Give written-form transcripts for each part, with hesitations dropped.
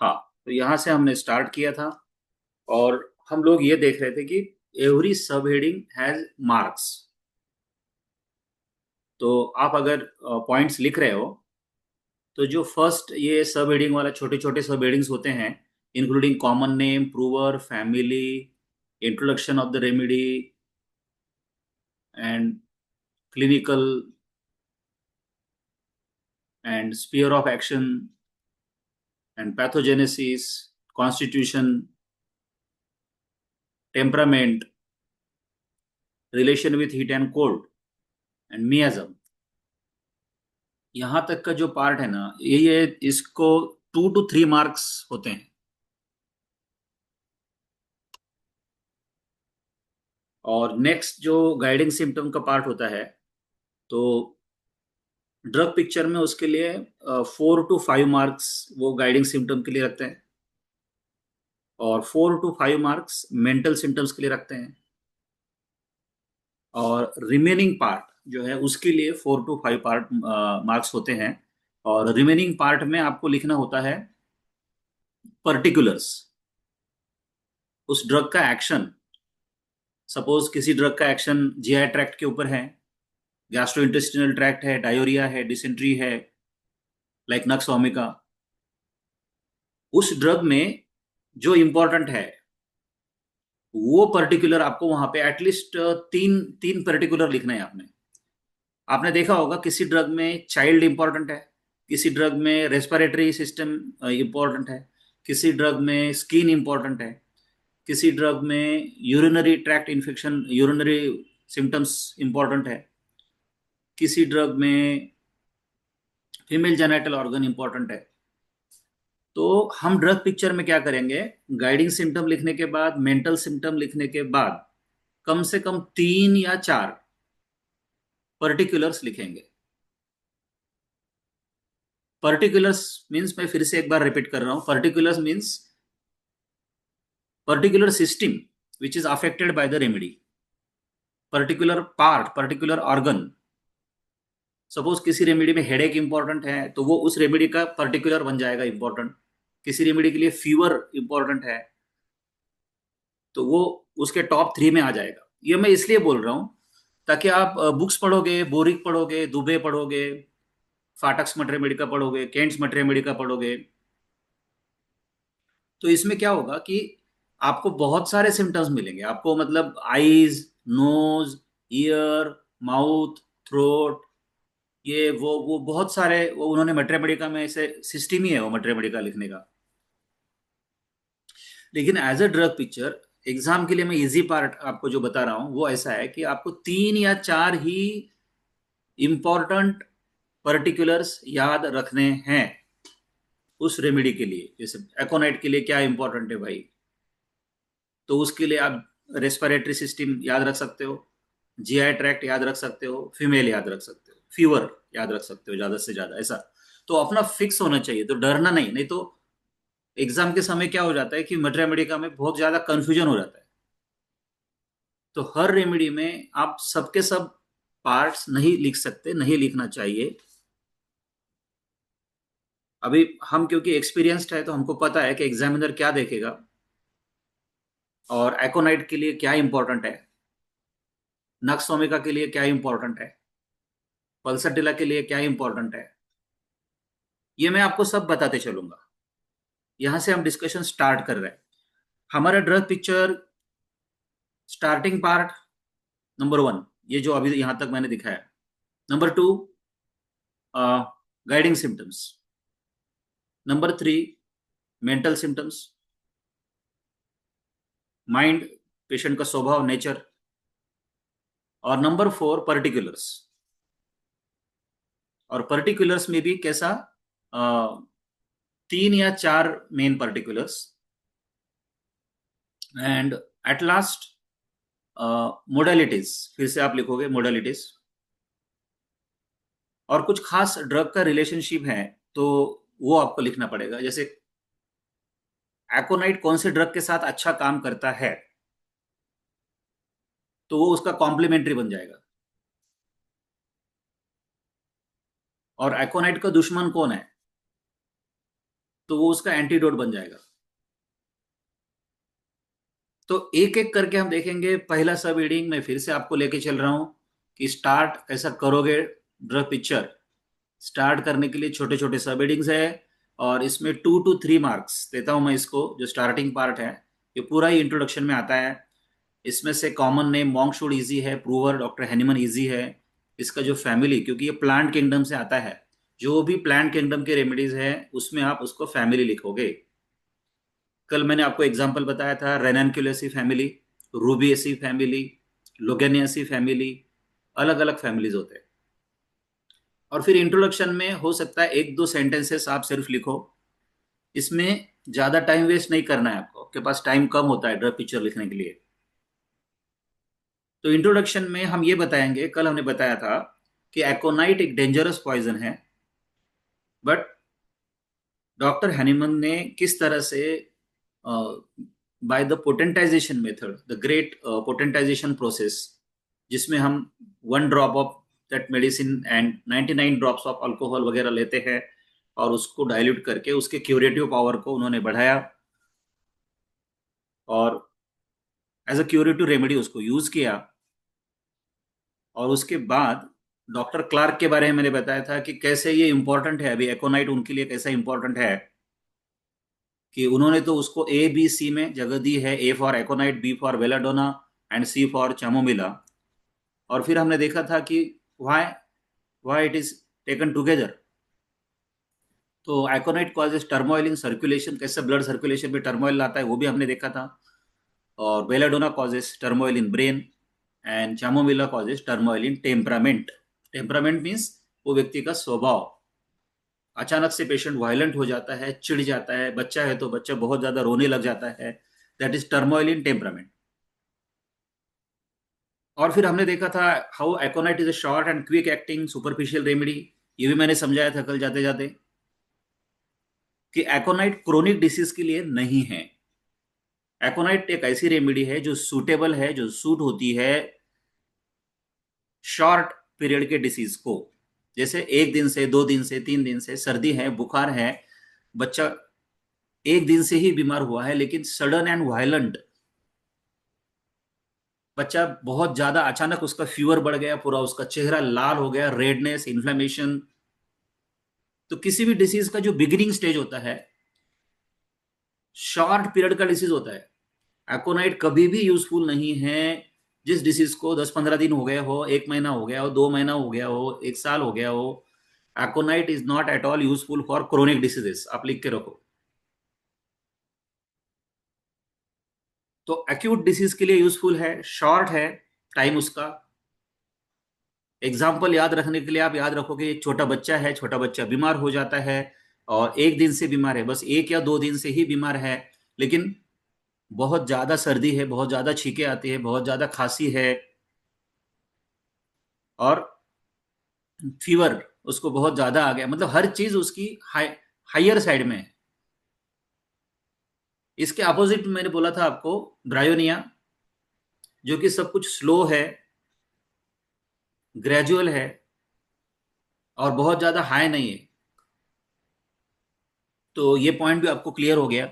हाँ, तो यहाँ से हमने स्टार्ट किया था और हम लोग ये देख रहे थे कि एवरी सब हेडिंग हैज मार्क्स। तो आप अगर पॉइंट्स लिख रहे हो तो जो फर्स्ट ये सब हेडिंग वाला छोटे छोटे सब हेडिंग्स होते हैं, including common name, prover, family, introduction of the remedy and clinical and sphere of action and pathogenesis, constitution, temperament, relation with heat and cold and miasm, यहाँ तक का जो पार्ट है ना, ये इसको 2 to 3 मार्क्स होते हैं। और नेक्स्ट जो गाइडिंग सिम्टम का पार्ट होता है, तो ड्रग पिक्चर में उसके लिए 4 to 5 मार्क्स वो गाइडिंग सिम्टम के लिए रखते हैं और 4 to 5 मार्क्स मेंटल सिम्टम्स के लिए रखते हैं। और रिमेनिंग पार्ट जो है उसके लिए 4 to 5 मार्क्स होते हैं। और रिमेनिंग पार्ट में आपको लिखना होता है पर्टिकुलर्स, उस ड्रग का एक्शन। सपोज किसी ड्रग का एक्शन जीआई ट्रैक्ट के ऊपर है, गैस्ट्रोइंटेस्टिनल ट्रैक्ट है, डायोरिया है, डिसेंट्री है, लाइक नक्स वोमिका। उस ड्रग में जो इंपॉर्टेंट है वो पर्टिकुलर आपको वहां पे एटलीस्ट तीन तीन पर्टिकुलर लिखना है आपने। आपने देखा होगा किसी ड्रग में चाइल्ड इंपॉर्टेंट है, किसी ड्रग में रेस्पिरेटरी सिस्टम इंपॉर्टेंट है, किसी ड्रग में स्किन इंपॉर्टेंट है, किसी ड्रग में urinary tract infection, urinary symptoms important है, किसी ड्रग में फीमेल जेनिटल ऑर्गन इंपॉर्टेंट है। तो हम ड्रग पिक्चर में क्या करेंगे, गाइडिंग सिम्टम लिखने के बाद, मेंटल सिम्टम लिखने के बाद कम से कम 3 या 4 पर्टिकुलर्स लिखेंगे। पर्टिकुलर्स मीन्स, मैं फिर से एक बार रिपीट कर रहा हूं, particulars means particular system which is affected by the remedy, particular part, particular organ. Suppose किसी रेमेडी में हेडेक इंपॉर्टेंट है तो वो उस रेमेडी का पर्टिकुलर बन जाएगा इंपॉर्टेंट। किसी रेमेडी के लिए फीवर इंपॉर्टेंट है तो वो उसके टॉप 3 में आ जाएगा। ये मैं इसलिए बोल रहा हूं ताकि आप बुक्स पढ़ोगे, बोरिक पढ़ोगे, दुबे पढ़ोगे, फाटक्स मट रेमेडिका पढ़ोगे, केंट्स मट रेमेडिका पढ़ोगे, तो इसमें क्या होगा कि आपको बहुत सारे सिम्टम्स मिलेंगे आपको, मतलब eyes, nose, ear, mouth, throat, ये वो बहुत सारे, वो उन्होंने मटेरिया में ऐसे सिस्टम ही है वो मटेरिया लिखने का। लेकिन as a drug picture exam के लिए मैं इजी पार्ट आपको जो बता रहा हूं वो ऐसा है कि आपको 3 या 4 ही इंपॉर्टेंट पर्टिकुलर्स याद रखने हैं उस रेमेडी के लिए। जैसे एकोनाइट के लिए क्या इंपॉर्टेंट है भाई, तो उसके लिए आप रेस्पिरेटरी सिस्टम याद रख सकते हो, जीआई ट्रैक्ट याद रख सकते हो, फीमेल याद रख सकते हो, फीवर याद रख सकते हो ज्यादा से ज्यादा ऐसा। तो अपना फिक्स होना चाहिए, तो डरना नहीं, नहीं तो एग्जाम के समय क्या हो जाता है कि मटेरिया में बहुत ज्यादा कंफ्यूजन हो जाता है। तो हर रेमेडी में आप सबके सब पार्ट्स नहीं लिख सकते, नहीं लिखना चाहिए। अभी हम क्योंकि एक्सपीरियंस्ड है तो हमको पता है कि एग्जामिनर क्या देखेगा और एकोनाइट के लिए क्या इंपॉर्टेंट है, नक्सोमिका के लिए क्या इंपॉर्टेंट है, पल्सटिला के लिए क्या इंपॉर्टेंट है, ये मैं आपको सब बताते चलूंगा। यहां से हम डिस्कशन स्टार्ट कर रहे हैं। हमारा drug picture starting part, number 1, ये जो अभी यहां तक मैंने दिखाया। Number 2, guiding symptoms. Number 3, mental symptoms, mind, patient का स्वभाव, नेचर। और नंबर 4, पर्टिकुलर्स। और पर्टिकुलर्स में भी कैसा, 3 या 4 main particulars, and at last modalities. फिर से आप लिखोगे मोडालिटीज, और कुछ खास ड्रग का रिलेशनशिप है तो वो आपको लिखना पड़ेगा। जैसे एकोनाइट कौन से ड्रग के साथ अच्छा काम करता है तो वो उसका कॉम्प्लीमेंट्री बन जाएगा। और एकोनाइट का दुश्मन कौन है, तो वो उसका एंटीडोट बन जाएगा। तो एक एक करके हम देखेंगे। पहला सब रीडिंग मैं फिर से आपको लेके चल रहा हूं कि स्टार्ट कैसा करोगे ड्रग पिक्चर। स्टार्ट करने के लिए छोटे छोटे सब रीडिंग्स है, और इसमें 2 to 3 मार्क्स देता हूं मैं इसको। जो स्टार्टिंग पार्ट है ये पूरा ही इंट्रोडक्शन में आता है। इसमें से कॉमन नेम मॉन्कशूड इजी है, प्रूवर डॉक्टर हैनीमन इजी है। इसका जो फैमिली, क्योंकि ये प्लांट किंगडम से आता है, जो भी प्लांट किंगडम के रेमेडीज है उसमें आप उसको फैमिली लिखोगे। कल मैंने आपको एग्जांपल बताया था रेननक्यूलेसी फैमिली, रूबिएसी फैमिली, लोगेनियासी फैमिली, अलग अलग फैमिलीज होते हैं। और फिर इंट्रोडक्शन में हो सकता है 1-2 सेंटेंसेस आप सिर्फ लिखो। इसमें ज्यादा टाइम वेस्ट नहीं करना है आपको, आपके पास टाइम कम होता है ड्रग पिक्चर लिखने के लिए। तो इंट्रोडक्शन में हम ये बताएंगे, कल हमने बताया था कि एकोनाइट एक डेंजरस पॉइजन है, बट डॉक्टर हैनीमन ने किस तरह से by the potentization method, the great potentization process, जिसमें हम 1 drop of that medicine and 99 drops of alcohol वगैरह लेते हैं, और उसको डाइल्यूट करके उसके क्यूरेटिव पावर को उन्होंने बढ़ाया, और एज अ क्यूरेटिव रेमेडी उसको यूज किया। और उसके बाद डॉक्टर क्लार्क के बारे में मैंने बताया था कि कैसे ये इंपॉर्टेंट है, अभी एकोनाइट उनके लिए कैसा इंपॉर्टेंट है, कि उन्होंने तो उसको ABC में जगह दी है। A for aconite, B for belladonna and C for chamomilla. और फिर हमने देखा था कि why why it is taken together. तो aconite causes turmoil in circulation, कैसे ब्लड सर्कुलेशन में टर्मोइल लाता है वो भी हमने देखा था। और belladonna causes turmoil in brain, and chamomilla causes turmoil in temperament. Temperament means वो व्यक्ति का स्वभाव। अचानक से पेशेंट वायलेंट हो जाता है, चिढ़ जाता है, बच्चा है तो बच्चा बहुत ज्यादा रोने लग जाता है, that is turmoil in temperament. और फिर हमने देखा था how एकोनाइट is a short and quick acting superficial remedy. ये भी मैंने समझाया था कल जाते जाते, कि एकोनाइट क्रोनिक डिसीज के लिए नहीं है। एकोनाइट एक ऐसी रेमेडी है जो सूटेबल है, जो सूट होती है शॉर्ट पीरियड के डिसीज को। जैसे 1 दिन से 2 दिन से 3 दिन से सर्दी है, बुखार है, बच्चा 1 दिन से ही बीमार हुआ है, लेकिन सडन एंड वायलेंट, बच्चा बहुत ज्यादा अचानक उसका फीवर बढ़ गया, पूरा उसका चेहरा लाल हो गया, रेडनेस, इन्फ्लेमेशन। तो किसी भी डिसीज का जो बिगिनिंग स्टेज होता है शॉर्ट पीरियड का डिसीज होता है। एकोनाइट कभी भी यूजफुल नहीं है जिस डिसीज को 10-15 दिन हो गए हो, 1 महीना हो गया हो, 2 महीना हो गया हो, 1 साल हो गया हो। एकोनाइट is not at all useful for chronic diseases, आप लिख के रखो। तो एक्यूट डिसीज के लिए यूजफुल है, शॉर्ट है टाइम उसका। एग्जाम्पल याद रखने के लिए आप याद रखो कि एक छोटा बच्चा है, छोटा बच्चा बीमार हो जाता है, और 1 दिन से बीमार है, बस 1 या 2 दिन से ही बीमार है, लेकिन बहुत ज्यादा सर्दी है, बहुत ज्यादा छींके आती है, बहुत ज्यादा खांसी है, और फीवर उसको बहुत ज्यादा आ गया, मतलब हर चीज उसकी हायर साइड में है। इसके अपोजिट मैंने बोला था आपको ब्रायोनिया, जो कि सब कुछ स्लो है, ग्रेजुअल है, और बहुत ज्यादा हाई नहीं है। तो ये पॉइंट भी आपको क्लियर हो गया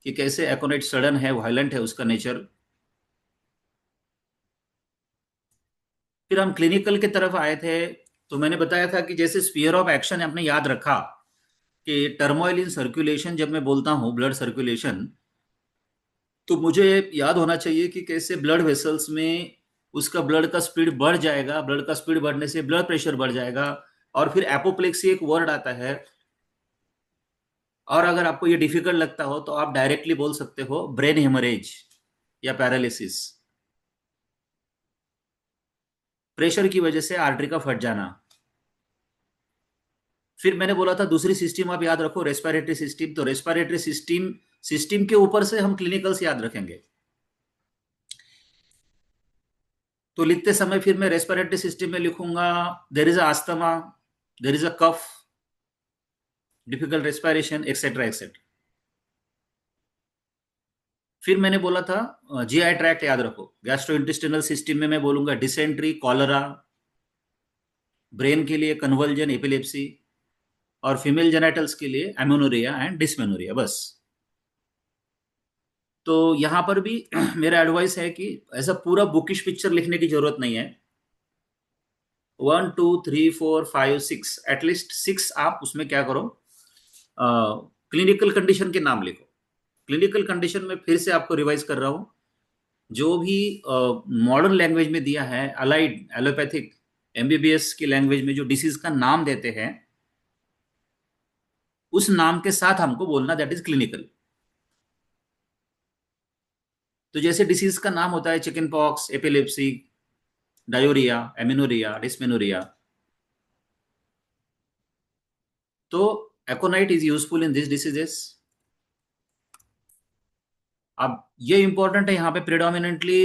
कि कैसे एकोनेट सडन है, वायलेंट है उसका नेचर। फिर हम क्लिनिकल की तरफ आए थे, तो मैंने बताया था कि जैसे स्पीयर ऑफ एक्शन आपने याद रखा कि टर्मोइल इन सर्कुलेशन, जब मैं बोलता हूं ब्लड सर्कुलेशन, तो मुझे याद होना चाहिए कि कैसे ब्लड वेसल्स में उसका ब्लड का स्पीड बढ़ जाएगा, ब्लड का स्पीड बढ़ने से ब्लड प्रेशर बढ़ जाएगा। और फिर एपोप्लेक्सी एक वर्ड आता है, और अगर आपको ये डिफिकल्ट लगता हो तो आप डायरेक्टली बोल सकते हो ब्रेन हेमरेज या पैरालिसिस, प्रेशर की वजह से आर्टरी का फट जाना। फिर मैंने बोला था दूसरी सिस्टम आप याद रखो, रेस्पिरेटरी सिस्टम। तो रेस्पिरेटरी सिस्टम सिस्टम के ऊपर से हम क्लिनिकल्स याद रखेंगे। तो लिखते समय फिर मैं रेस्पिरेटरी सिस्टम में लिखूंगा there is asthma, there is a cough, difficult respiration, etcetera etcetera. फिर मैंने बोला था GI ट्रैक्ट याद रखो। गैस्ट्रो इंटेस्टिनल सिस्टम में मैं बोलूंगा डिसेंट्री, कॉलरा। ब्रेन के लिए कन्वर्जन, एपिलेप्सी। और फीमेल जेनिटल्स के लिए एमेनोरिया एंड डिस्मेनोरिया, बस। तो यहाँ पर भी मेरा एडवाइस है कि ऐसा पूरा बुकिश पिक्चर लिखने की जरूरत नहीं है। 1 2 3 4 5 6, एटलीस्ट 6 आप उसमें क्या करो, क्लिनिकल कंडीशन के नाम लिखो। क्लिनिकल कंडीशन में फिर से आपको रिवाइज कर रहा हूँ, जो भी मॉडर्न लैंग्वेज में दिया है, अलाइड एलोपैथिक एमबीबीएस की लैंग्वेज में जो डिसीज का नाम देते हैं, उस नाम के साथ हमको बोलना, दैट इज क्लिनिकल। तो जैसे डिसीज का नाम होता है chicken pox, epilepsy, diarrhoea, amenorrhoea, dysmenorrhoea, तो aconite is useful in this diseases. अब ये इंपॉर्टेंट है यहाँ पे, predominantly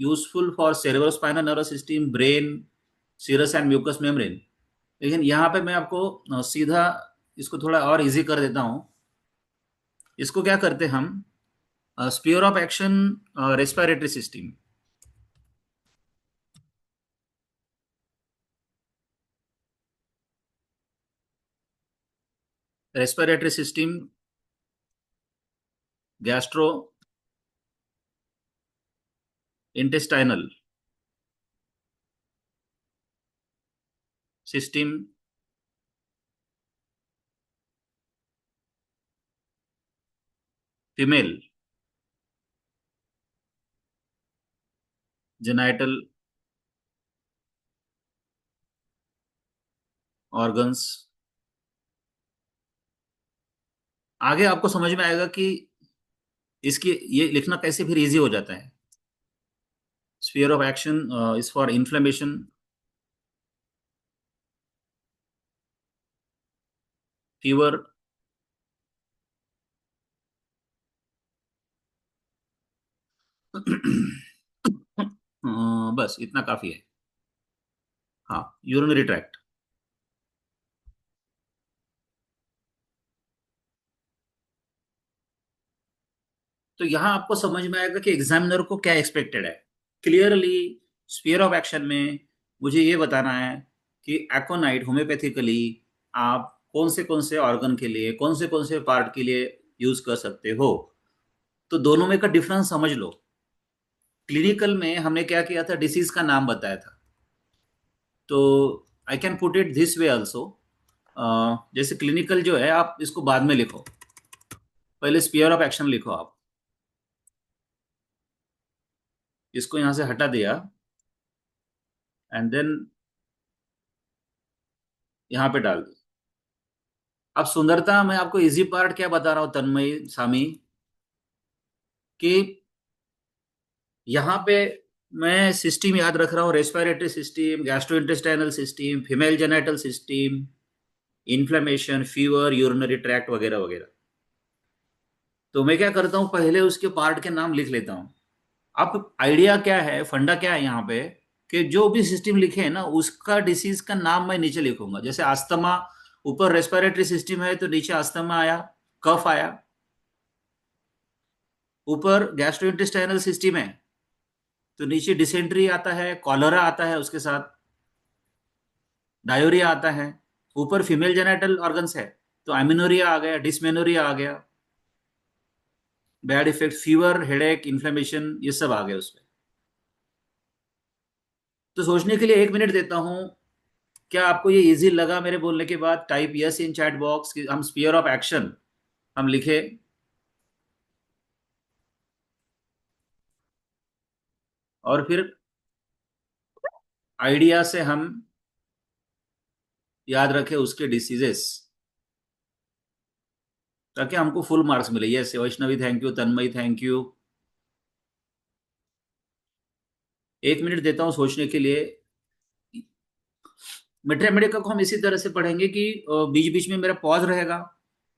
useful for cerebrospinal nervous system, brain, serous and mucous membrane. लेकिन यहाँ पे मैं आपको सीधा इसको थोड़ा और इजी कर देता हूँ। इसको क्या करते हैं हम, sphere of action respiratory system. Respiratory system, gastrointestinal system, female genital organs. आगे आपको समझ में आएगा कि इसकी ये लिखना कैसे फिर इजी हो जाता है। Sphere of action is for inflammation, fever, बस इतना काफी है। हाँ, यूरिनरी ट्रैक्ट। तो यहाँ आपको समझ में आएगा कि एग्जामिनर को क्या एक्सपेक्टेड है। क्लियरली स्फीयर ऑफ एक्शन में मुझे ये बताना है कि एकोनाइट होम्योपैथिकली आप कौन से ऑर्गन के लिए, कौन से पार्ट के लिए यूज कर सकते हो। तो दोनों में का डिफरेंस समझ लो। क्लिनिकल में हमने क्या किया था, डिसीज का नाम बताया था। तो I can put it this way also. जैसे क्लिनिकल जो है, आप इसको बाद में लिखो, पहले स्पीयर ऑफ एक्शन लिखो आप। इसको यहां से हटा दिया एंड देन यहाँ पे डाल दिया। अब सुंदरता, मैं आपको इजी पार्ट क्या बता रहा हूँ तन्मय सामी, कि यहाँ पे मैं सिस्टम याद रख रहा हूँ, respiratory system, gastrointestinal system, female genital system, inflammation, fever, urinary tract वगैरह वगैरह। तो मैं क्या करता हूँ, पहले उसके पार्ट के नाम लिख लेता हूँ। अब आइडिया क्या है, फंडा क्या है यहाँ पे, कि जो भी सिस्टम लिखे है ना, उसका डिसीज का नाम मैं नीचे लिखूंगा। जैसे अस्थमा, ऊपर रेस्पिरेटरी सिस्टम है तो नीचे अस्थमा आया, कफ आया। ऊपर गैस्ट्रोइंटेस्टाइनल सिस्टम है तो नीचे डिसेंट्री आता है, कॉलरा आता है, उसके साथ डायोरिया आता है। ऊपर फीमेल जेनिटल ऑर्गन्स है तो एमिनोरिया आ गया, डिस्मेनोरिया आ गया, bad effect, fever, headache, inflammation, ये सब आ गए उसमें। तो सोचने के लिए 1 मिनट देता हूं। क्या आपको ये इजी लगा मेरे बोलने के बाद? Type yes in chat box कि हम स्पीयर ऑफ एक्शन हम लिखे, और फिर आइडिया से हम याद रखें उसके डिसीजेस, ताकि हमको फुल मार्क्स मिले। Yes Vaishnavi, thank you. Tanmay, thank you. 1 minute देता हूँ सोचने के लिए। मैथमेटिक्स को हम इसी तरह से पढ़ेंगे कि बीच बीच में मेरा पॉज रहेगा,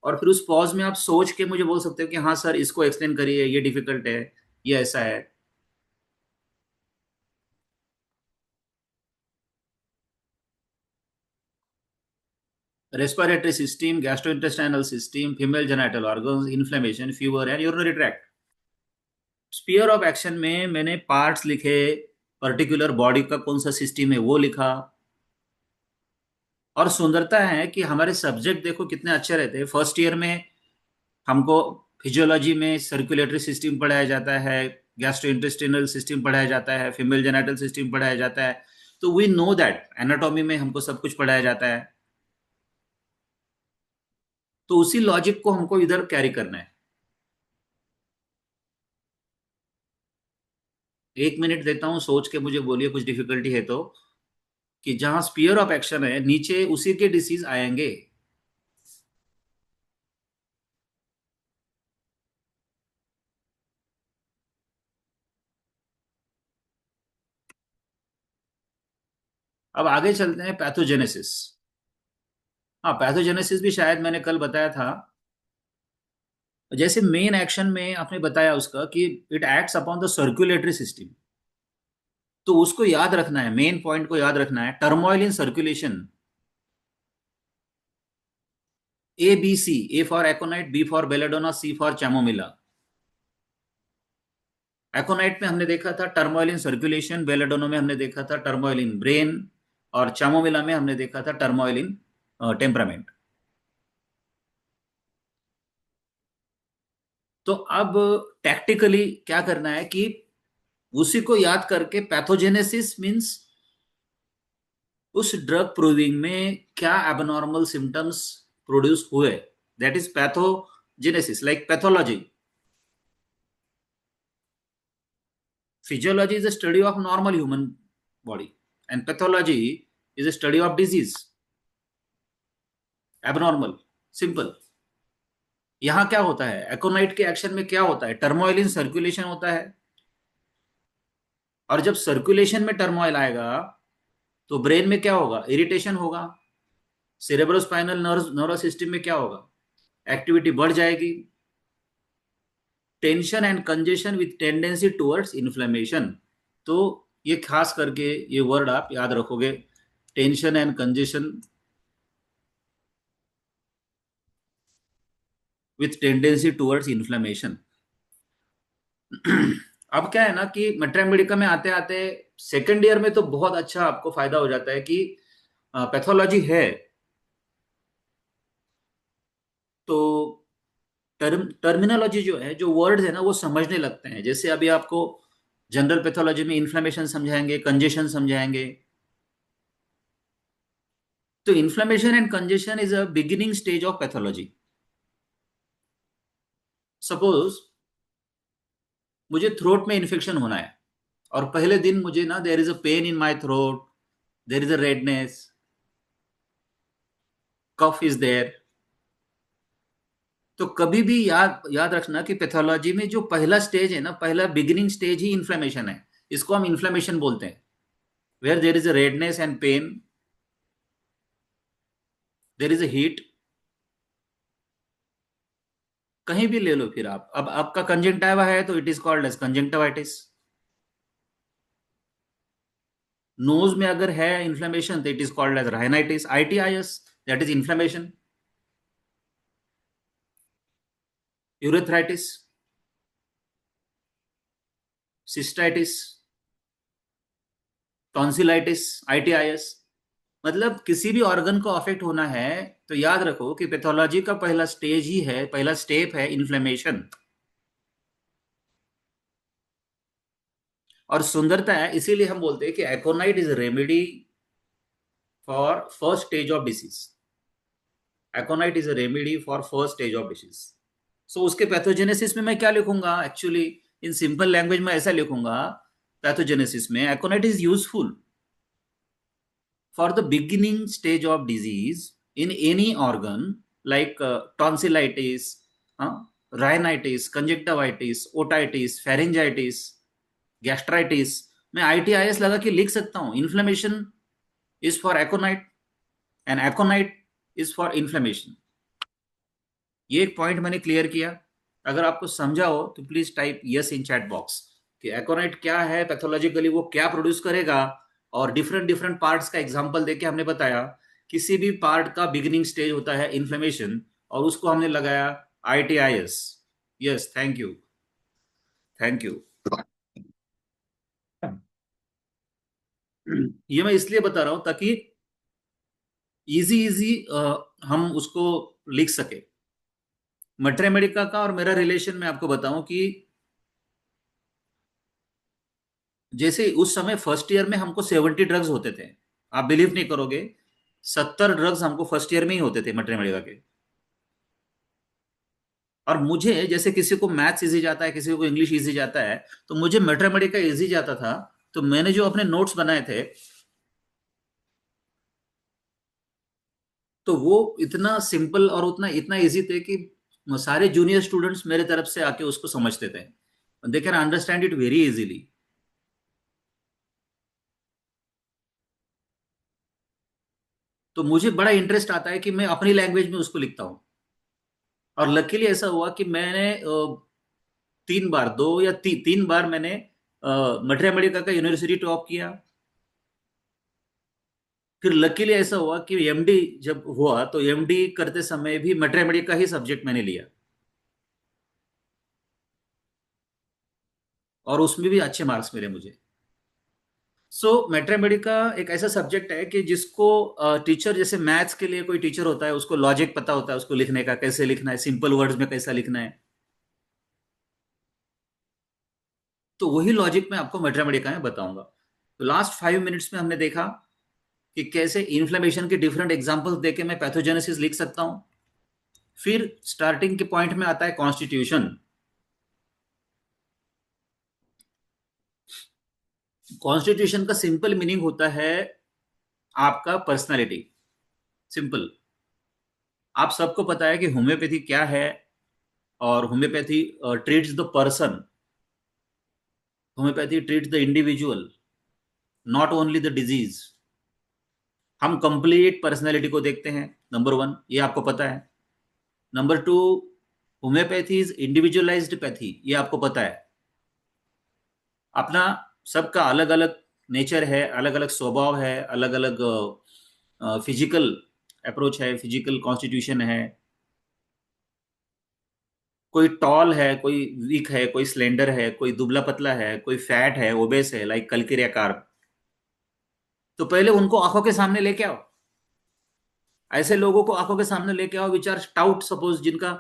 और फिर उस पॉज में आप सोच के मुझे बोल सकते हो कि हाँ सर इसको एक्सप्लेन करिए, ये डिफिकल्ट है, ये ऐसा है। Respiratory system, gastrointestinal system, female genital organs, inflammation, fever and urinary tract. Sphere of action में मैंने पार्ट्स लिखे, पर्टिकुलर बॉडी का कौन सा सिस्टम है वो लिखा, और सुंदरता है कि हमारे सब्जेक्ट देखो कितने अच्छे रहते हैं। फर्स्ट ईयर में हमको फिजियोलॉजी में सर्कुलेटरी सिस्टम पढ़ाया जाता है, गैस्ट्रोइंटेस्टिनल सिस्टम पढ़ाया जाता है, फीमेल जेनिटल सिस्टम पढ़ाया जाता है। तो वी नो दैट एनाटॉमी में हमको सब कुछ पढ़ाया जाता है। तो उसी लॉजिक को हमको इधर कैरी करना है। 1 मिनट देता हूं, सोच के मुझे बोलिए कुछ डिफिकल्टी है तो। कि जहां स्पीयर ऑफ एक्शन है नीचे उसी के डिसीज आएंगे। अब आगे चलते हैं पैथोजेनेसिस। हाँ, पैथोजेनेसिस भी शायद मैंने कल बताया था। जैसे मेन एक्शन में आपने बताया उसका कि it acts upon the circulatory system. तो उसको याद रखना है, मेन पॉइंट को याद रखना है, turmoil in circulation. ABC, A for aconite, B for belladonna, C for chamomilla. Aconite में हमने देखा था टर्मोइल इन सर्कुलेशन, बेलेडोना में हमने देखा था टर्मोइल इन ब्रेन, और चैमोमिला में हमने देखा था टर्मोइल इन टेम्परामेंट। तो अब टैक्टिकली क्या करना है कि उसी को याद करके पैथोजेनेसिस मींस उस ड्रग प्रूविंग में क्या एबनॉर्मल सिम्टम्स प्रोड्यूस हुए, that is pathogenesis, like pathology. Physiology is a study of normal human body, and pathology is a study of disease, abnormal, simple। यहां क्या होता है, एकोनाइट के एक्शन में क्या होता है, टर्मोइल इन सर्कुलेशन होता है। और जब सर्कुलेशन में टर्मोइल आएगा तो ब्रेन में क्या होगा, इरिटेशन होगा। सेरेब्रोस्पाइनल नर्वस सिस्टम में क्या होगा, एक्टिविटी बढ़ जाएगी। Tension and congestion with tendency towards inflammation. तो ये खास करके ये वर्ड आप याद रखोगे, tension and congestion with tendency towards inflammation. अब क्या है ना कि मेट्रामेडिका में आते आते सेकेंड ईयर में तो बहुत अच्छा आपको फायदा हो जाता है कि पैथोलॉजी है। तो टर्मिनोलॉजी जो है, जो वर्ड्स है ना, वो समझने लगते हैं। जैसे अभी आपको जनरल पैथोलॉजी में इन्फ्लेमेशन समझाएंगे, कंजेशन समझाएंगे। तो inflammation and congestion is a beginning stage of pathology. Suppose मुझे थ्रोट में इन्फेक्शन होना है, और पहले दिन मुझे ना there is a pain in my throat, there is a redness, cough is there. तो कभी भी याद याद रखना कि पैथोलॉजी में जो पहला स्टेज है ना, पहला बिगिनिंग स्टेज ही इन्फ्लेमेशन है। इसको हम इन्फ्लेमेशन बोलते हैं। Where there is a redness and pain, there is a heat. कहीं भी ले लो फिर आप, अब आपका कंजंक्टिवा है तो it is called as conjunctivitis. Nose में अगर है इन्फ्लेमेशन तो it is called as rhinitis, ITIS, that is inflammation. Urethritis, cystitis, tonsillitis, ITIS। मतलब किसी भी ऑर्गन को अफेक्ट होना है तो याद रखो कि पैथोलॉजी का पहला स्टेज ही है, पहला स्टेप है इन्फ्लेमेशन। और सुंदरता है, इसीलिए हम बोलते हैं कि aconite is remedy for first stage of disease. Aconite is a remedy for first stage of disease. So उसके पैथोजेनेसिस में मैं क्या लिखूंगा, एक्चुअली इन सिंपल लैंग्वेज में ऐसा लिखूंगा। पैथोजेनेसिस में एकोनाइट is useful for the beginning stage of disease in any organ, like tonsillitis, uh, rhinitis, conjunctivitis, otitis, pharyngitis, gastritis। मैं ITIS लगा के लिख सकता हूं। Inflammation is for aconite and aconite is for inflammation. ये एक पॉइंट मैंने क्लियर किया। अगर आपको समझा हो तो please type yes in chat box कि एकोनाइट क्या है पैथोलॉजिकली, वो क्या प्रोड्यूस करेगा। और डिफरेंट डिफरेंट पार्ट्स का एग्जांपल देके हमने बताया किसी भी पार्ट का बिगिनिंग स्टेज होता है इन्फ्लेमेशन, और उसको हमने लगाया ITIS। Yes, thank you, thank you. ये मैं इसलिए बता रहा हूं ताकि इजी इजी हम उसको लिख सके। मैथमेटिका का और मेरा रिलेशन मैं आपको बताऊं कि जैसे उस समय फर्स्ट ईयर में हमको 70 ड्रग्स होते थे। आप बिलीव नहीं करोगे, 70 ड्रग्स हमको फर्स्ट ईयर में ही होते थे मैथमेटिका के। और मुझे जैसे किसी को मैथ्स इजी जाता है, किसी को इंग्लिश इजी जाता है, तो मुझे मैथमेटिका इजी जाता था। तो मैंने जो अपने नोट्स बनाए थे, तो वो इतना सिंपल और उतना इतना इजी थे कि सारे जूनियर स्टूडेंट्स मेरे तरफ से आके उसको समझते थे। They can understand it very easily. तो मुझे बड़ा इंटरेस्ट आता है कि मैं अपनी लैंग्वेज में उसको लिखता हूँ। और लकीली ऐसा हुआ कि मैंने 3 बार, 2 या 3 बार मैंने मैथमेटिका का यूनिवर्सिटी टॉप किया। फिर लकीली ऐसा हुआ कि एमडी जब हुआ तो एमडी करते समय भी मैथमेटिक्स का ही सब्जेक्ट मैंने लिया, और उसमें भी अच्छे मार्क्स मिले मुझे। सो मैथमेटिक्स एक ऐसा सब्जेक्ट है कि जिसको टीचर, जैसे मैथ्स के लिए कोई टीचर होता है, उसको लॉजिक पता होता है, उसको लिखने का कैसे लिखना है, सिंपल वर्ड्स में कैसा लिखना है। तो वही लॉजिक मैं आपको मैथमेटिक्स में बताऊंगा। तो लास्ट 5 मिनट्स में हमने देखा कि कैसे इन्फ्लेमेशन के डिफरेंट एग्जांपल्स देके मैं पैथोजेनेसिस लिख सकता हूं। फिर स्टार्टिंग के पॉइंट में आता है कॉन्स्टिट्यूशन। कॉन्स्टिट्यूशन का सिंपल मीनिंग होता है आपका पर्सनालिटी। सिंपल। आप सबको पता है कि होम्योपैथी क्या है, और homeopathy treats the person. Homeopathy treats the individual, not only the disease. हम कंप्लीट पर्सनैलिटी को देखते हैं, नंबर वन, ये आपको पता है। Number two, homeopathy is individualised pathy, ये आपको पता है। अपना सबका अलग अलग नेचर है, अलग अलग स्वभाव है, अलग अलग फिजिकल अप्रोच है, फिजिकल कॉन्स्टिट्यूशन है। कोई टॉल है, कोई वीक है, कोई स्लेंडर है, कोई दुबला पतला है, कोई फैट है, ओबेस है, लाइक कल्किरिया कार्प। तो पहले उनको आंखों के सामने लेके आओ। ऐसे लोगों को आंखों के सामने लेके आओ विच आर स्टाउट, सपोज जिनका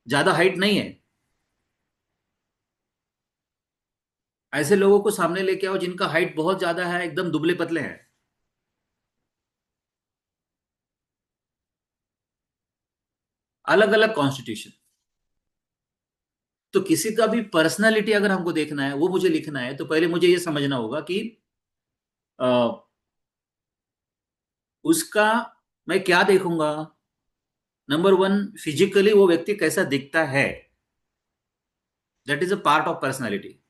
ज्यादा हाइट नहीं है। ऐसे लोगों को सामने लेके आओ जिनका हाइट बहुत ज्यादा है, एकदम दुबले पतले हैं। अलग अलग कॉन्स्टिट्यूशन। तो किसी का भी पर्सनालिटी अगर हमको देखना है, वो मुझे लिखना है, तो पहले मुझे ये समझना होगा कि अ, उसका मैं क्या देखूंगा। नंबर वन, फिजिकली वो व्यक्ति कैसा दिखता है, that is a part of personality.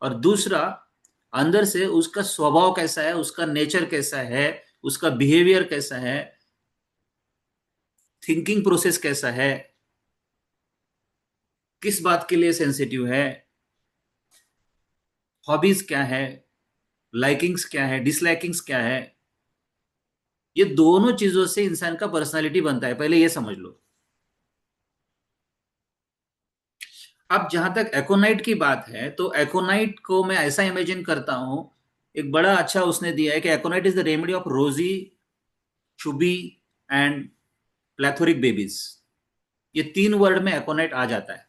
और दूसरा, अंदर से उसका स्वभाव कैसा है, उसका नेचर कैसा है, उसका बिहेवियर कैसा है, थिंकिंग प्रोसेस कैसा है, किस बात के लिए सेंसिटिव है, हॉबीज क्या है, लाइकिंग्स क्या है, डिसलाइकिंग्स क्या है। ये दोनों चीजों से इंसान का पर्सनालिटी बनता है, पहले ये समझ लो। अब जहां तक एकोनाइट की बात है, तो एकोनाइट को मैं ऐसा इमेजिन करता हूं, एक बड़ा अच्छा उसने दिया है कि aconite is the remedy of rosy, chubby and plethoric babies. ये 3 वर्ड में एकोनाइट आ जाता है।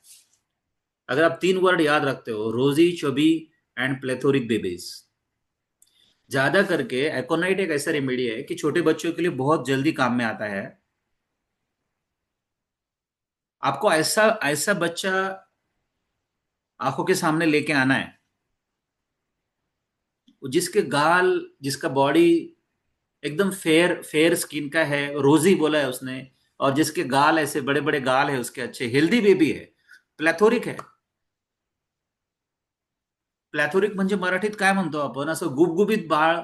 अगर आप 3 वर्ड याद रखते हो, रोजी, चुबी एंड प्लेथोरिक बेबीज, ज्यादा करके एकोनाइट एक ऐसा रेमेडी है कि छोटे बच्चों के लिए बहुत जल्दी काम में आता है। आपको ऐसा ऐसा बच्चा आंखों के सामने लेके आना है, जिसके गाल, जिसका बॉडी एकदम फेयर फेयर स्किन का है, रोजी बोला है उसने। और जिसके गाल ऐसे बड़े बड़े गाल है उसके, अच्छे हेल्दी बेबी है, प्लॅथोरिक है। प्लॅथोरिक म्हणजे मराठीत काय म्हणतो आपण, असं गुबगुबीत बाळ,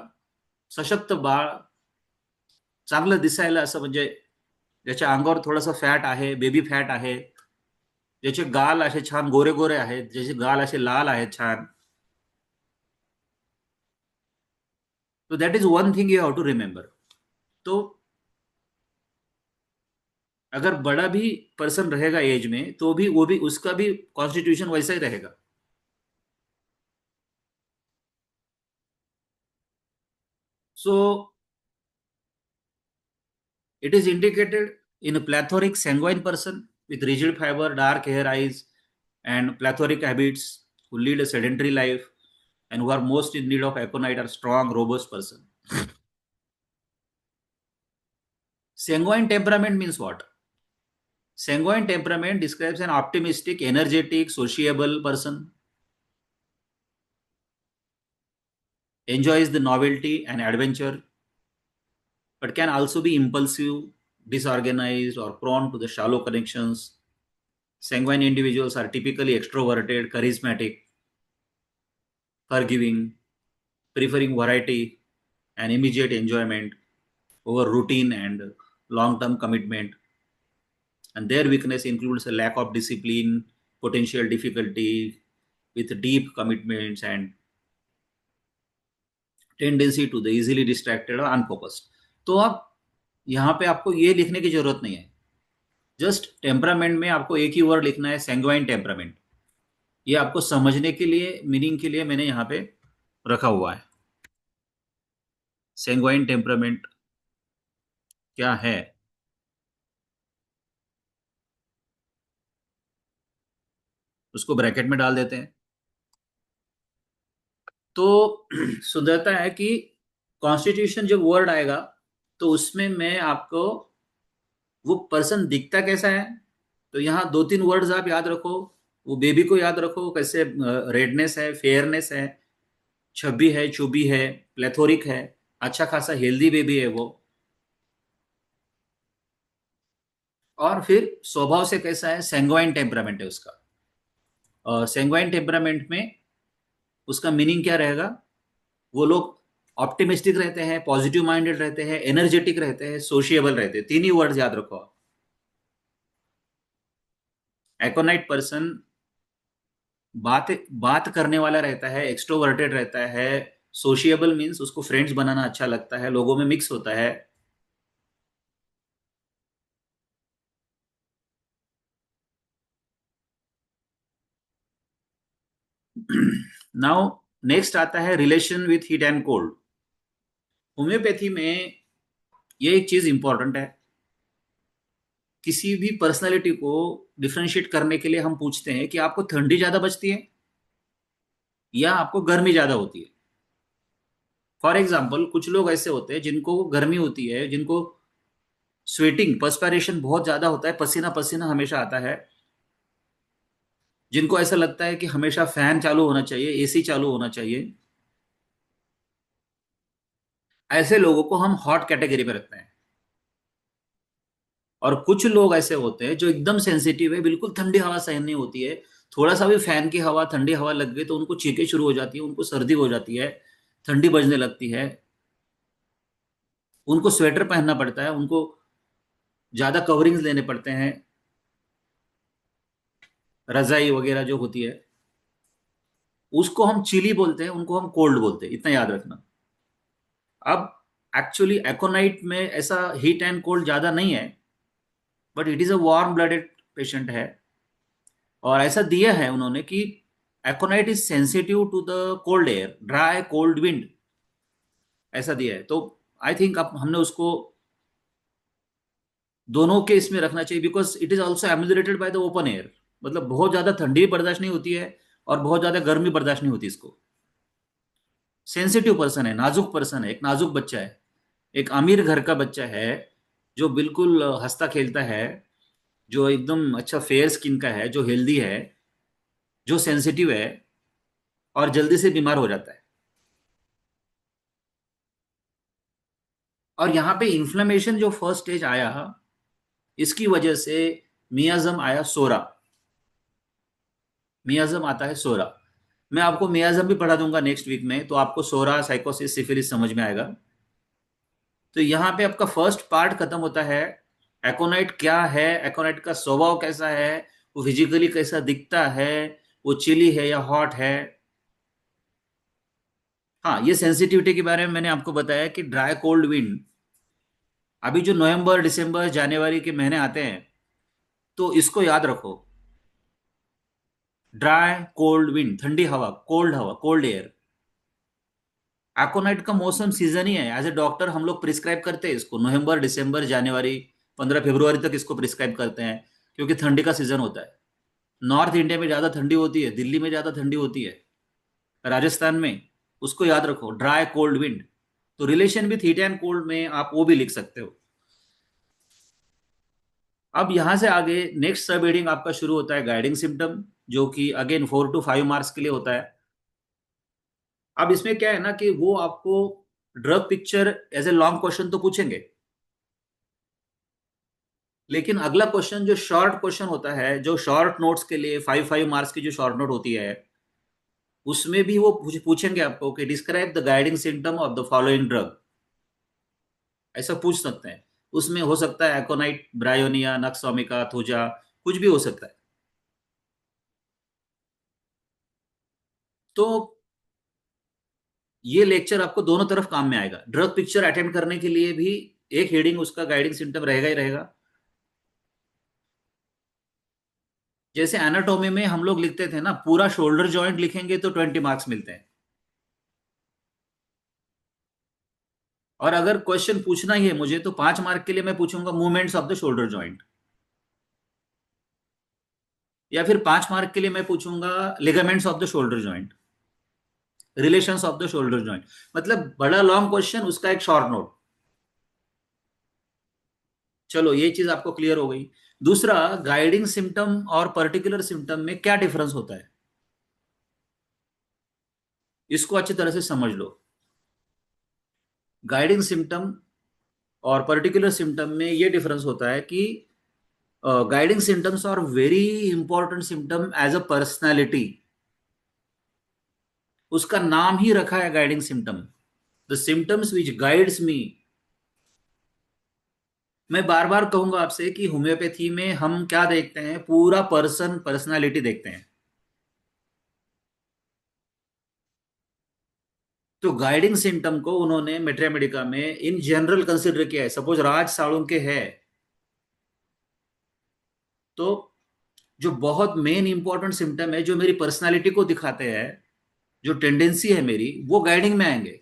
सशक्त बाळ, चांगलं दिसायला, असं म्हणजे ज्याच्या अंगावर थोडंसं फॅट आहे, बेबी फॅट आहे, ज्याचे गाल असे छान गोरे गोरे आहेत, ज्याचे गाल असे लाल आहेत छान। तो that is one thing you have to remember. तो अगर बड़ा भी पर्सन रहेगा एज में, तो भी वो भी उसका भी कॉन्स्टिट्यूशन वैसा ही रहेगा। सो It is indicated in a plethoric sanguine person with rigid fiber, dark hair, eyes, and plethoric habits who lead a sedentary life and who are most in need of aconite are strong, robust person. Sanguine temperament means what? Sanguine temperament describes an optimistic, energetic, sociable person, enjoys the novelty and adventure, but can also be impulsive, disorganized, or prone to the shallow connections. Sanguine individuals are typically extroverted, charismatic, forgiving, preferring variety and immediate enjoyment over routine and long term commitment. And their weakness includes a lack of discipline, potential difficulty with deep commitments, and tendency to the easily distracted और unfocused. तो आप यहाँ पे आपको ये लिखने की जरूरत नहीं है. जस्ट टेम्परामेंट में आपको एक ही वर्ड लिखना है, सैंग्वाइन टेम्परामेंट. ये आपको समझने के लिए, मीनिंग के लिए मैंने यहाँ पे रखा हुआ है. सैंग्वाइन टेम्परामेंट क्या है उसको ब्रैकेट में डाल देते हैं. तो सुंदरता है कि कॉन्स्टिट्यूशन जब वर्ड आएगा तो उसमें मैं आपको वो पर्सन दिखता कैसा है, तो यहाँ दो तीन वर्ड्स आप याद रखो. वो बेबी को याद रखो, कैसे रेडनेस है, फेयरनेस है, छबी है, चुबी है, प्लेथोरिक है, अच्छा खासा हेल्दी बेबी है वो. और फिर स्वभाव से कैसा है, सेंगवाइन टेम्परामेंट है उसका. और सेंगवाइन टेम्परामेंट में उसका मीनिंग क्या रहेगा, वो लोग ऑप्टिमिस्टिक रहते हैं, पॉजिटिव माइंडेड रहते हैं, एनर्जेटिक रहते हैं, सोशिएबल रहते हैं. तीन ही वर्ड्स याद रखो आप. एकोनाइट पर्सन बात बात करने वाला रहता है, एक्सट्रोवर्टेड रहता है, सोशिएबल मीन्स उसको फ्रेंड्स बनाना अच्छा लगता है, लोगों में मिक्स होता है. नाउ नेक्स्ट आता है relation with heat and cold. Homeopathy में ये एक चीज इंपॉर्टेंट है. किसी भी पर्सनालिटी को डिफ्रेंशिएट करने के लिए हम पूछते हैं कि आपको ठंडी ज्यादा बचती है या आपको गर्मी ज्यादा होती है. फॉर एग्जाम्पल कुछ लोग ऐसे होते हैं जिनको गर्मी होती है, जिनको स्वेटिंग पर्सपायरेशन बहुत ज्यादा होता है, पसीना पसीना हमेशा आता है, जिनको ऐसा लगता है कि हमेशा फैन चालू होना चाहिए, एसी चालू होना चाहिए. ऐसे लोगों को हम हॉट कैटेगरी में रखते हैं. और कुछ लोग ऐसे होते हैं जो एकदम सेंसिटिव है, बिल्कुल ठंडी हवा सहन नहीं होती है, थोड़ा सा भी फैन की हवा, ठंडी हवा लग गई तो उनको छींकें शुरू हो जाती है, उनको सर्दी हो जाती है, ठंडी बजने लगती है, उनको स्वेटर पहनना पड़ता है, उनको ज्यादा कवरिंग्स लेने पड़ते हैं, रजाई वगैरह जो होती है. उसको हम चिली बोलते हैं, उनको हम कोल्ड बोलते हैं, इतना याद रखना. अब एक्चुअली एकोनाइट में ऐसा हीट एंड कोल्ड ज्यादा नहीं है, but it is a warm blooded patient है. और ऐसा दिया है उन्होंने कि aconite is sensitive to the cold air, dry cold wind, ऐसा दिया है. तो आई थिंक अब हमने उसको दोनों के इसमें रखना चाहिए, because it is also emulated by the open air. मतलब बहुत ज्यादा ठंडी बर्दाश्त नहीं होती है और बहुत ज्यादा गर्मी बर्दाश्त नहीं होती इसको. सेंसिटिव पर्सन है, नाजुक पर्सन है, एक नाजुक बच्चा है, एक अमीर घर का बच्चा है, जो बिल्कुल हंसता खेलता है, जो एकदम अच्छा फेयर स्किन का है, जो हेल्दी है, जो सेंसिटिव है, और जल्दी से बीमार हो जाता है. और यहाँ पे इन्फ्लेमेशन जो फर्स्ट स्टेज आया, इसकी वजह से मियाजम आया, सोरा. मियाजम आता है सोरा. मैं आपको मियाजम भी पढ़ा दूंगा नेक्स्ट वीक में, तो आपको सोरा, साइकोसिस, सिफिलिस समझ में आएगा. तो यहाँ पे आपका फर्स्ट पार्ट खत्म होता है. एकोनाइट क्या है, एकोनाइट का स्वभाव कैसा है, वो फिजिकली कैसा दिखता है, वो चिली है या हॉट है. हाँ, ये सेंसिटिविटी के बारे में मैंने आपको बताया कि ड्राई कोल्ड विंड, अभी जो नवंबर, दिसंबर, जनवरी के महीने आते हैं, तो इसको याद रखो. ड्राई कोल्ड विंड, ठंडी हवा, कोल्ड एयर. एकोनाइट का मौसम सीजन ही है। एज ए डॉक्टर हम लोग प्रिस्क्राइब करते हैं इसको नवंबर, दिसंबर, जनवरी, 15 फरवरी तक इसको प्रिस्क्राइब करते हैं, क्योंकि ठंडी का सीजन होता है। नॉर्थ इंडिया में ज्यादा ठंडी होती है, दिल्ली में ज्यादा ठंडी होती है, राजस्थान में। उसको याद रखो, ड्राई कोल्ड विंड। तो relation with heat and cold में आप वो भी लिख सकते हो। अब यहां से आगे नेक्स्ट सब हेडिंग आपका शुरू होता है गाइडिंग सिम्टम, जो कि अगेन 4 to 5 मार्क्स के लिए होता है। अब इसमें क्या है ना कि वो आपको drug picture as a long question तो पूछेंगे, लेकिन अगला क्वेश्चन जो शॉर्ट क्वेश्चन होता है, जो शॉर्ट नोट्स के लिए 5 5 मार्क्स की जो शॉर्ट नोट होती है, उसमें भी वो पूछेंगे आपको कि describe the guiding symptom of the following drug. ऐसा पूछ सकते हैं। उसमें हो सकता है एकोनाइट, ब्रायोनिया, नक्सोमिका, थूजा, कुछ भी हो सकता है। तो ये लेक्चर आपको दोनों तरफ काम में आएगा। ड्रग पिक्चर अटेंड करने के लिए भी एक हेडिंग उसका गाइडिंग सिम्टम रहेगा ही रहेगा। जैसे एनाटोमी में हम लोग लिखते थे ना, पूरा शोल्डर जॉइंट लिखेंगे तो 20 मार्क्स मिलते हैं। और अगर क्वेश्चन पूछना ही है मुझे, तो 5 मार्क के लिए मैं पूछूंगा movements of the shoulder joint, या फिर 5 मार्क के लिए मैं पूछूंगा ligaments of the shoulder joint, relations of the shoulder joint. मतलब बड़ा लॉन्ग क्वेश्चन, उसका एक शॉर्ट नोट। चलो, ये चीज आपको क्लियर हो गई। दूसरा, गाइडिंग सिम्टम और पर्टिकुलर सिम्टम में क्या डिफरेंस होता है, इसको अच्छी तरह से समझ लो। गाइडिंग सिम्टम और पर्टिकुलर सिम्टम में ये डिफरेंस होता है कि guiding symptoms are very important symptom as a personality. उसका नाम ही रखा है guiding symptom, the symptoms which guides me. मैं बार बार कहूंगा आपसे कि होम्योपैथी में हम क्या देखते हैं, पूरा पर्सनालिटी देखते हैं। तो गाइडिंग सिम्टम को उन्होंने मेट्रिया मेडिका में इन जनरल कंसिडर किया है। सपोज राज साळुंके है, तो जो बहुत मेन इंपॉर्टेंट सिम्टम है, जो मेरी पर्सनालिटी को दिखाते हैं, जो टेंडेंसी है मेरी, वो गाइडिंग में आएंगे।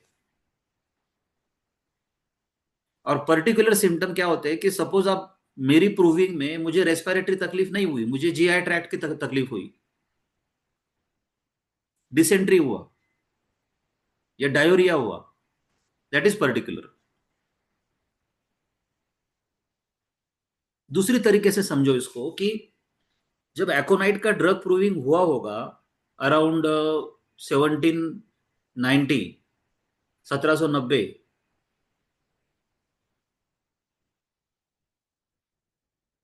और पर्टिकुलर सिम्टम क्या होते हैं कि सपोज आप, मेरी प्रूविंग में मुझे रेस्पिरेटरी तकलीफ नहीं हुई, मुझे जीआई ट्रैक्ट की तकलीफ हुई, डिसेंट्री हुआ या डायोरिया हुआ, दैट इज पर्टिकुलर। दूसरी तरीके से समझो इसको कि जब एकोनाइट का ड्रग प्रूविंग हुआ होगा अराउंड 1790, 1790,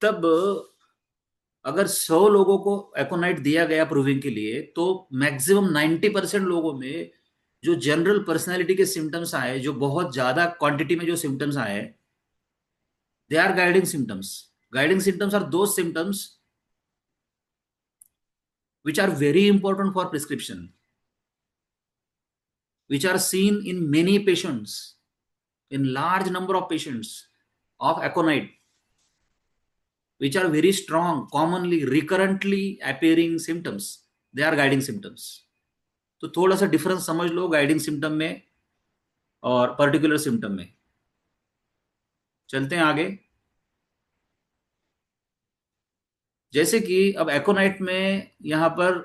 तब अगर 100 लोगों को एकोनाइट दिया गया प्रूविंग के लिए, तो मैक्सिमम 90% लोगों में जो जनरल पर्सनैलिटी के सिम्टम्स आए, जो बहुत ज्यादा क्वांटिटी में जो सिम्टम्स आए, they are guiding symptoms. Guiding symptoms are दो symptoms which are very important for prescription, which are seen in many patients, in large number of patients of aconite, which are very strong, commonly recurrently appearing symptoms. They are guiding symptoms. तो थोड़ा सा difference समझ लो guiding symptom में और particular symptom में। चलते हैं आगे। जैसे कि अब एकोनाइट में यहां पर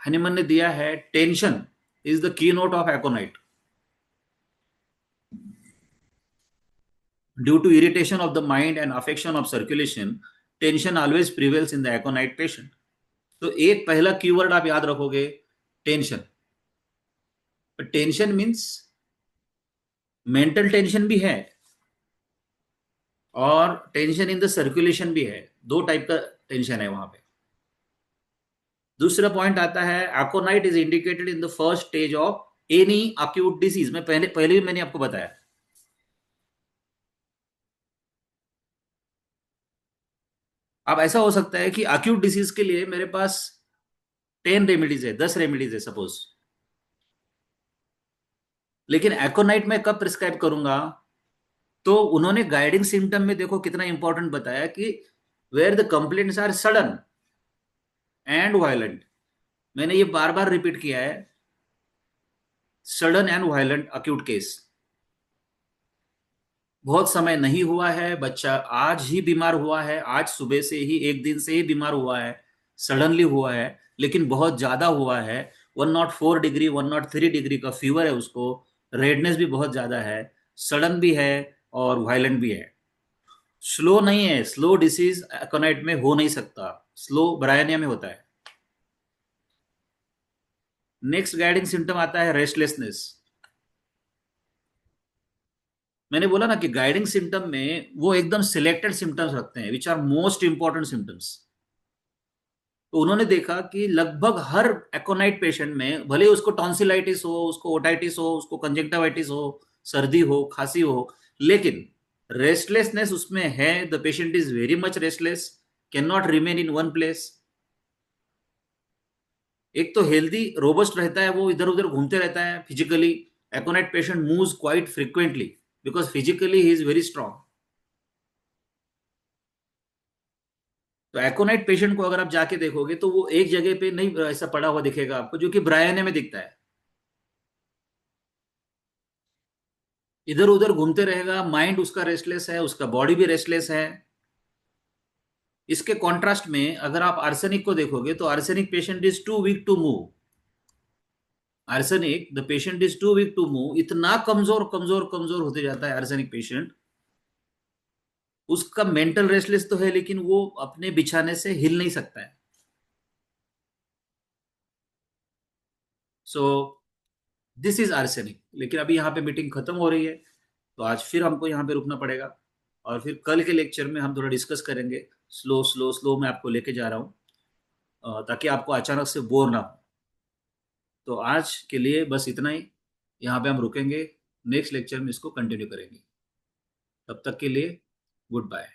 हनीमन ने दिया है, tension is the keynote of aconite. Due to irritation of the mind and affection of circulation, tension always prevails in the aconite patient. तो एक पहला कीवर्ड आप याद रखोगे, tension. Tension means mental tension भी है और टेंशन इन द सर्कुलेशन भी है। दो टाइप का टेंशन है वहां पे। दूसरा पॉइंट आता है, एकोनाइट is indicated in the first stage of any acute disease. मैं पहले पहले भी मैंने आपको बताया। अब ऐसा हो सकता है कि अक्यूट डिसीज के लिए मेरे पास 10 रेमेडीज है, 10 रेमेडीज है सपोज, लेकिन एकोनाइट में कब प्रिस्क्राइब करूंगा? तो उन्होंने गाइडिंग सिम्टम में देखो कितना इंपॉर्टेंट बताया कि where the complaints are sudden and violent. मैंने ये बार बार रिपीट किया है sudden and violent acute case, बहुत समय नहीं हुआ है, बच्चा आज ही बीमार हुआ है, आज सुबह से ही, एक दिन से ही बीमार हुआ है, सडनली हुआ है, लेकिन बहुत ज्यादा हुआ है, 104 डिग्री 103 डिग्री का फीवर है उसको, रेडनेस भी बहुत ज्यादा है, सडन भी है और वायलेंट भी है। स्लो नहीं है, स्लो डिसीज एकोनाइट में हो नहीं सकता, स्लो ब्रायनिया में होता है। नेक्स्ट गाइडिंग सिम्टम आता है रेस्टलेसनेस। मैंने बोला ना कि गाइडिंग सिम्टम में वो एकदम सिलेक्टेड सिम्टम्स रखते हैं which are most important symptoms. तो उन्होंने देखा कि लगभग हर एकोनाइट पेशेंट में, भले उसको टॉन्सिलाइटिस हो, उसको ओटाइटिस हो, उसको कंजक्टिवाइटिस हो, सर्दी हो, खांसी हो, लेकिन रेस्टलेसनेस उसमें है। The patient is very much restless, can not remain in one place. एक तो हेल्दी रोबस्ट रहता है, वो इधर उधर घूमते रहता है physically. एकोनाइट patient moves quite frequently because physically he is very strong. तो एकोनाइट पेशेंट को अगर आप जाके देखोगे तो वो एक जगह पे नहीं ऐसा पड़ा हुआ दिखेगा आपको, जो कि ब्रायने में दिखता है। इधर उधर घूमते रहेगा, माइंड उसका रेस्टलेस है, उसका बॉडी भी रेस्टलेस है। इसके कॉन्ट्रास्ट में अगर आप आर्सेनिक को देखोगे तो arsenic patient is too weak to move. Arsenic the patient is too weak to move, इतना कमजोर कमजोर कमजोर होते जाता है आर्सेनिक पेशेंट। उसका मेंटल रेस्टलेस तो है, लेकिन वो अपने बिछाने से हिल नहीं सकता है। So this is arsenic. लेकिन अभी यहाँ पे मीटिंग खत्म हो रही है, तो आज फिर हमको यहाँ पे रुकना पड़ेगा, और फिर कल के लेक्चर में हम थोड़ा डिस्कस करेंगे। स्लो स्लो स्लो मैं आपको लेके जा रहा हूँ, ताकि आपको अचानक से बोर ना हो। तो आज के लिए बस इतना ही, यहाँ पे हम रुकेंगे, नेक्स्ट लेक्चर में इसको कंटिन्यू करेंगे। तब तक के लिए गुड बाय।